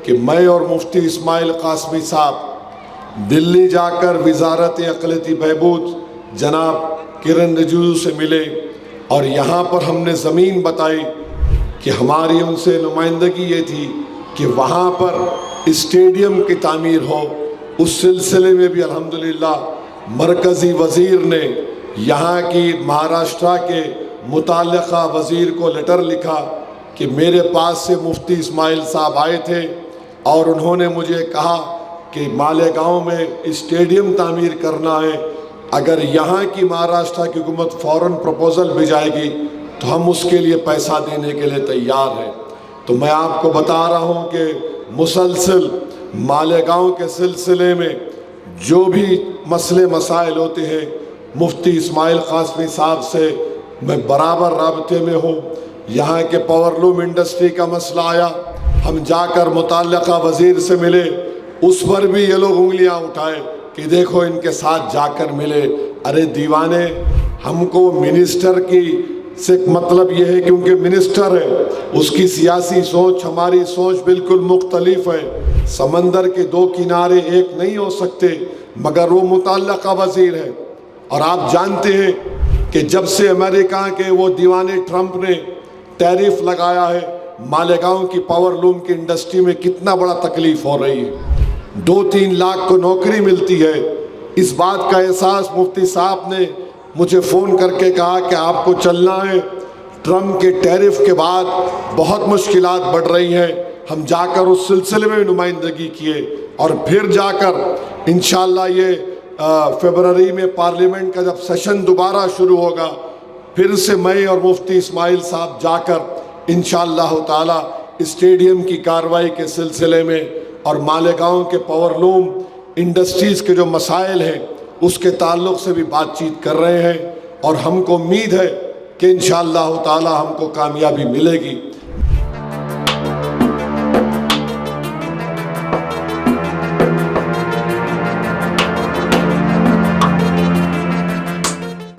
کہ میں اور مفتی اسماعیل قاسمی صاحب دلی جا کر وزارت اقلیتی بہبود جناب کرن رجیجو سے ملے اور یہاں پر ہم نے زمین بتائی کہ ہماری ان سے نمائندگی یہ تھی کہ وہاں پر اسٹیڈیم کی تعمیر ہو۔ اس سلسلے میں بھی الحمدللہ مرکزی وزیر نے یہاں کی مہاراشٹرا کے متعلقہ وزیر کو لیٹر لکھا کہ میرے پاس سے مفتی اسماعیل صاحب آئے تھے اور انہوں نے مجھے کہا کہ مالیگاؤں میں اسٹیڈیم تعمیر کرنا ہے، اگر یہاں کی مہاراشٹرا کی حکومت فوراً پروپوزل بھیجائے گی تو ہم اس کے لیے پیسہ دینے کے لیے تیار ہیں۔ تو میں آپ کو بتا رہا ہوں کہ مسلسل مالیگاؤں کے سلسلے میں جو بھی مسئلے مسائل ہوتے ہیں مفتی اسماعیل قاسمی صاحب سے میں برابر رابطے میں ہوں۔ یہاں کے پاور لوم انڈسٹری کا مسئلہ آیا، ہم جا کر متعلقہ وزیر سے ملے، اس پر بھی یہ لوگ انگلیاں اٹھائے کہ دیکھو ان کے ساتھ جا کر ملے۔ ارے دیوانے، ہم کو منسٹر کی سے مطلب یہ ہے کیونکہ منسٹر ہے، اس کی سیاسی سوچ ہماری سوچ بالکل مختلف ہے۔ سمندر کے دو کنارے ایک نہیں ہو سکتے، مگر وہ متعلقہ وزیر ہے۔ اور آپ جانتے ہیں کہ جب سے امریکہ کے وہ دیوانے ٹرمپ نے ٹیرف لگایا ہے، مالیگاؤں کی پاور لوم کی انڈسٹری میں کتنا بڑا تکلیف ہو رہی ہے، 2-3 لاکھ کو نوکری ملتی ہے۔ اس بات کا احساس مفتی صاحب نے مجھے فون کر کے کہا کہ آپ کو چلنا ہے، ٹرمپ کے ٹیرف کے بعد بہت مشکلات بڑھ رہی ہیں۔ ہم جا کر اس سلسلے میں نمائندگی کیے اور پھر جا کر انشاءاللہ یہ فروری میں پارلیمنٹ کا جب سیشن دوبارہ شروع ہوگا، پھر سے میں اور مفتی اسماعیل صاحب جا کر انشاءاللہ تعالی اسٹیڈیم کی کارروائی کے سلسلے میں اور مالیگاؤں کے پاور لوم انڈسٹریز کے جو مسائل ہیں اس کے تعلق سے بھی بات چیت کر رہے ہیں، اور ہم کو امید ہے کہ انشاءاللہ تعالی ہم کو کامیابی ملے گی۔